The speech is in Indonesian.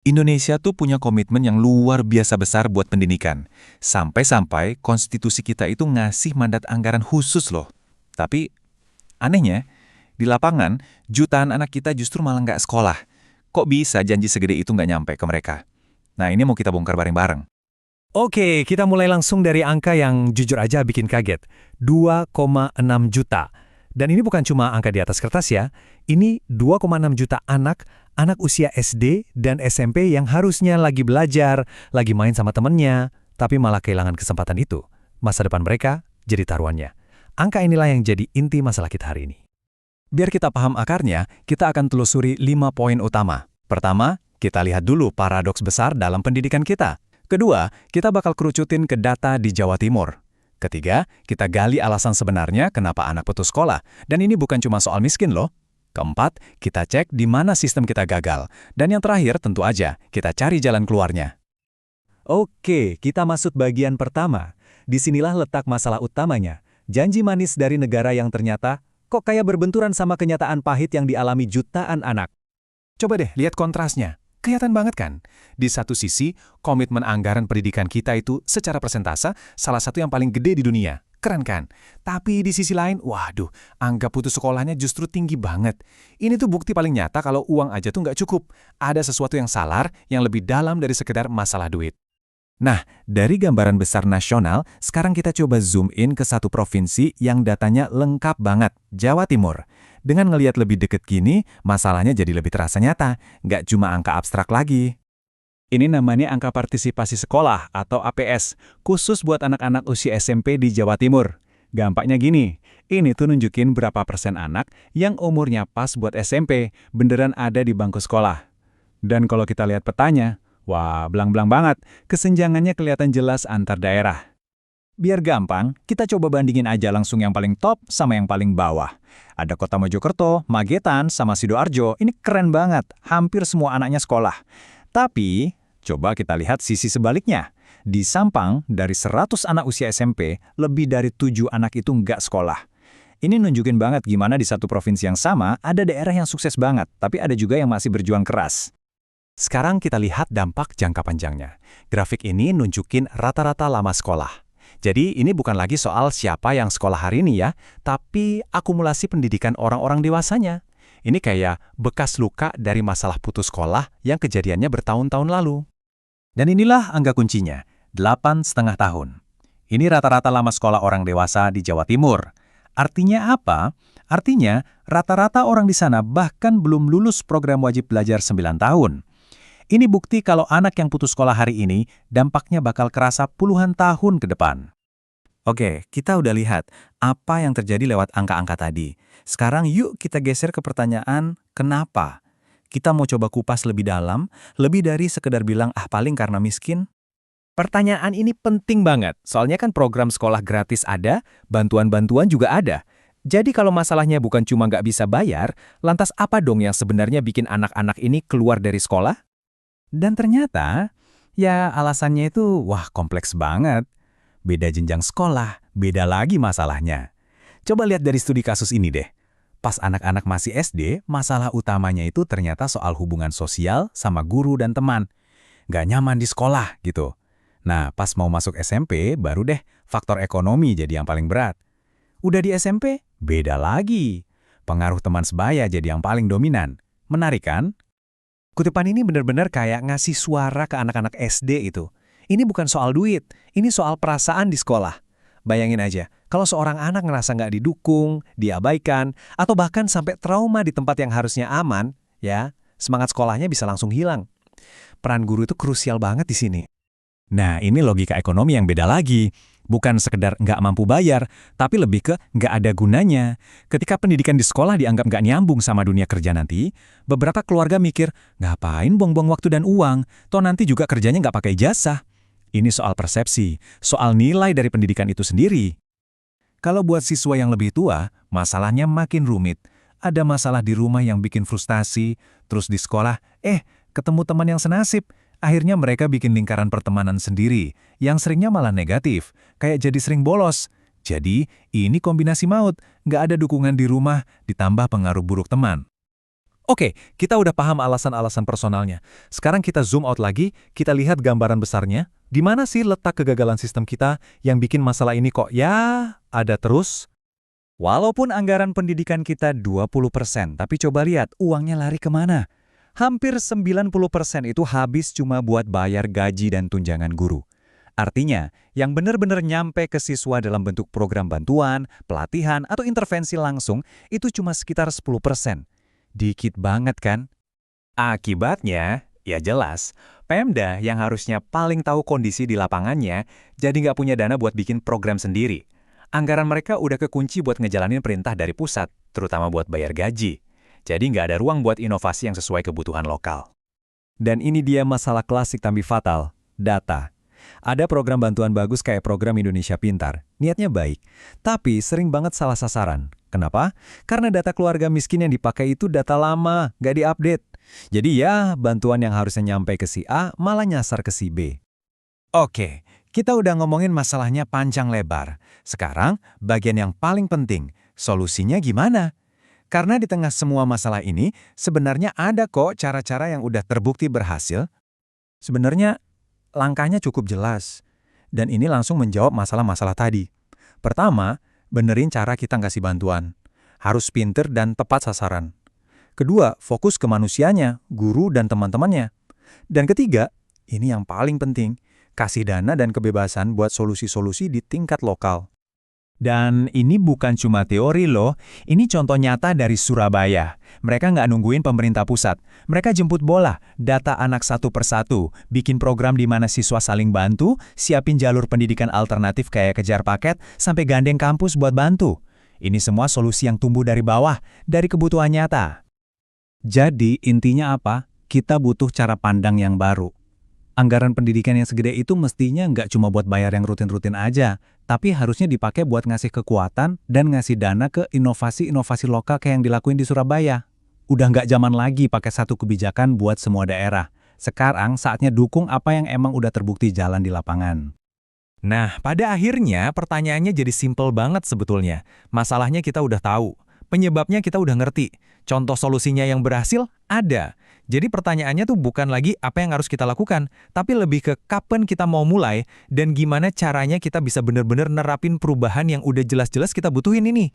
Indonesia tuh punya komitmen yang luar biasa besar buat pendidikan. Sampai-sampai konstitusi kita itu ngasih mandat anggaran khusus loh. Tapi anehnya, di lapangan, jutaan anak kita justru malah nggak sekolah. Kok bisa janji segede itu nggak nyampe ke mereka? Nah, ini mau kita bongkar bareng-bareng. Oke, kita mulai langsung dari angka yang jujur aja bikin kaget. 2,6 juta. Dan ini bukan cuma angka di atas kertas ya. Ini 2,6 juta anak usia SD dan SMP yang harusnya lagi belajar, lagi main sama temennya, tapi malah kehilangan kesempatan itu. Masa depan mereka jadi taruhannya. Angka inilah yang jadi inti masalah kita hari ini. Biar kita paham akarnya, kita akan telusuri 5 poin utama. Pertama, kita lihat dulu paradoks besar dalam pendidikan kita. Kedua, kita bakal kerucutin ke data di Jawa Timur. Ketiga, kita gali alasan sebenarnya kenapa anak putus sekolah. Dan ini bukan cuma soal miskin loh. Keempat, kita cek di mana sistem kita gagal. Dan yang terakhir, tentu aja, kita cari jalan keluarnya. Oke, kita masuk bagian pertama. Disinilah letak masalah utamanya. Janji manis dari negara yang ternyata kok kayak berbenturan sama kenyataan pahit yang dialami jutaan anak. Coba deh lihat kontrasnya. Kelihatan banget kan? Di satu sisi, komitmen anggaran pendidikan kita itu secara persentase salah satu yang paling gede di dunia. Keren kan? Tapi di sisi lain, waduh, angka putus sekolahnya justru tinggi banget. Ini tuh bukti paling nyata kalau uang aja tuh nggak cukup. Ada sesuatu yang salah yang lebih dalam dari sekedar masalah duit. Nah, dari gambaran besar nasional, sekarang kita coba zoom in ke satu provinsi yang datanya lengkap banget, Jawa Timur. Dengan ngelihat lebih deket gini, masalahnya jadi lebih terasa nyata, nggak cuma angka abstrak lagi. Ini namanya angka partisipasi sekolah atau APS, khusus buat anak-anak usia SMP di Jawa Timur. Gampangnya gini, ini tuh nunjukin berapa persen anak yang umurnya pas buat SMP, beneran ada di bangku sekolah. Dan kalau kita lihat petanya, wah, belang-belang banget, kesenjangannya kelihatan jelas antar daerah. Biar gampang, kita coba bandingin aja langsung yang paling top sama yang paling bawah. Ada Kota Mojokerto, Magetan, sama Sidoarjo, ini keren banget, hampir semua anaknya sekolah. Tapi, coba kita lihat sisi sebaliknya. Di Sampang, dari 100 anak usia SMP, lebih dari 7 anak itu nggak sekolah. Ini nunjukin banget gimana di satu provinsi yang sama, ada daerah yang sukses banget, tapi ada juga yang masih berjuang keras. Sekarang kita lihat dampak jangka panjangnya. Grafik ini nunjukin rata-rata lama sekolah. Jadi ini bukan lagi soal siapa yang sekolah hari ini ya, tapi akumulasi pendidikan orang-orang dewasanya. Ini kayak bekas luka dari masalah putus sekolah yang kejadiannya bertahun-tahun lalu. Dan inilah angka kuncinya, 8,5 tahun. Ini rata-rata lama sekolah orang dewasa di Jawa Timur. Artinya apa? Artinya rata-rata orang di sana bahkan belum lulus program wajib belajar 9 tahun. Ini bukti kalau anak yang putus sekolah hari ini, dampaknya bakal kerasa puluhan tahun ke depan. Oke, kita udah lihat apa yang terjadi lewat angka-angka tadi. Sekarang yuk kita geser ke pertanyaan, kenapa? Kita mau coba kupas lebih dalam, lebih dari sekedar bilang, paling karena miskin. Pertanyaan ini penting banget, soalnya kan program sekolah gratis ada, bantuan-bantuan juga ada. Jadi kalau masalahnya bukan cuma nggak bisa bayar, lantas apa dong yang sebenarnya bikin anak-anak ini keluar dari sekolah? Dan ternyata, ya alasannya itu, kompleks banget. Beda jenjang sekolah, beda lagi masalahnya. Coba lihat dari studi kasus ini deh. Pas anak-anak masih SD, masalah utamanya itu ternyata soal hubungan sosial sama guru dan teman. Nggak nyaman di sekolah gitu. Nah, pas mau masuk SMP, baru deh faktor ekonomi jadi yang paling berat. Udah di SMP, beda lagi. Pengaruh teman sebaya jadi yang paling dominan. Menarik kan? Kutipan ini benar-benar kayak ngasih suara ke anak-anak SD itu. Ini bukan soal duit, ini soal perasaan di sekolah. Bayangin aja, kalau seorang anak ngerasa nggak didukung, diabaikan, atau bahkan sampai trauma di tempat yang harusnya aman, ya, semangat sekolahnya bisa langsung hilang. Peran guru itu krusial banget di sini. Nah, ini logika ekonomi yang beda lagi. Bukan sekedar nggak mampu bayar, tapi lebih ke nggak ada gunanya. Ketika pendidikan di sekolah dianggap nggak nyambung sama dunia kerja nanti, beberapa keluarga mikir, ngapain buang-buang waktu dan uang, toh nanti juga kerjanya nggak pakai ijazah. Ini soal persepsi, soal nilai dari pendidikan itu sendiri. Kalau buat siswa yang lebih tua, masalahnya makin rumit. Ada masalah di rumah yang bikin frustasi, terus di sekolah, ketemu teman yang senasib. Akhirnya mereka bikin lingkaran pertemanan sendiri, yang seringnya malah negatif, kayak jadi sering bolos. Jadi, ini kombinasi maut, nggak ada dukungan di rumah, ditambah pengaruh buruk teman. Oke, kita udah paham alasan-alasan personalnya. Sekarang kita zoom out lagi, kita lihat gambaran besarnya. Di mana sih letak kegagalan sistem kita yang bikin masalah ini kok ya ada terus? Walaupun anggaran pendidikan kita 20%, tapi coba lihat uangnya lari kemana. Hampir 90% itu habis cuma buat bayar gaji dan tunjangan guru. Artinya, yang benar-benar nyampe ke siswa dalam bentuk program bantuan, pelatihan, atau intervensi langsung itu cuma sekitar 10%. Dikit banget kan? Akibatnya, ya jelas, Pemda yang harusnya paling tahu kondisi di lapangannya, jadi nggak punya dana buat bikin program sendiri. Anggaran mereka udah kekunci buat ngejalanin perintah dari pusat, terutama buat bayar gaji. Jadi nggak ada ruang buat inovasi yang sesuai kebutuhan lokal. Dan ini dia masalah klasik tapi fatal, data. Ada program bantuan bagus kayak program Indonesia Pintar, niatnya baik, tapi sering banget salah sasaran. Kenapa? Karena data keluarga miskin yang dipakai itu data lama, nggak diupdate. Jadi ya, bantuan yang harusnya nyampe ke si A malah nyasar ke si B. Oke, kita udah ngomongin masalahnya panjang lebar. Sekarang, bagian yang paling penting, solusinya gimana? Karena di tengah semua masalah ini, sebenarnya ada kok cara-cara yang udah terbukti berhasil. Sebenarnya, langkahnya cukup jelas. Dan ini langsung menjawab masalah-masalah tadi. Pertama, benerin cara kita ngasih bantuan. Harus pinter dan tepat sasaran. Kedua, fokus ke manusianya, guru dan teman-temannya. Dan ketiga, ini yang paling penting, kasih dana dan kebebasan buat solusi-solusi di tingkat lokal. Dan ini bukan cuma teori loh, ini contoh nyata dari Surabaya. Mereka nggak nungguin pemerintah pusat. Mereka jemput bola, data anak satu persatu, bikin program di mana siswa saling bantu, siapin jalur pendidikan alternatif kayak kejar paket, sampai gandeng kampus buat bantu. Ini semua solusi yang tumbuh dari bawah, dari kebutuhan nyata. Jadi intinya apa? Kita butuh cara pandang yang baru. Anggaran pendidikan yang segede itu mestinya nggak cuma buat bayar yang rutin-rutin aja, tapi harusnya dipakai buat ngasih kekuatan dan ngasih dana ke inovasi-inovasi lokal kayak yang dilakuin di Surabaya. Udah nggak zaman lagi pakai satu kebijakan buat semua daerah. Sekarang saatnya dukung apa yang emang udah terbukti jalan di lapangan. Nah, pada akhirnya pertanyaannya jadi simpel banget sebetulnya. Masalahnya kita udah tahu. Penyebabnya kita udah ngerti. Contoh solusinya yang berhasil ada. Jadi pertanyaannya tuh bukan lagi apa yang harus kita lakukan, tapi lebih ke kapan kita mau mulai dan gimana caranya kita bisa benar-benar nerapin perubahan yang udah jelas-jelas kita butuhin ini.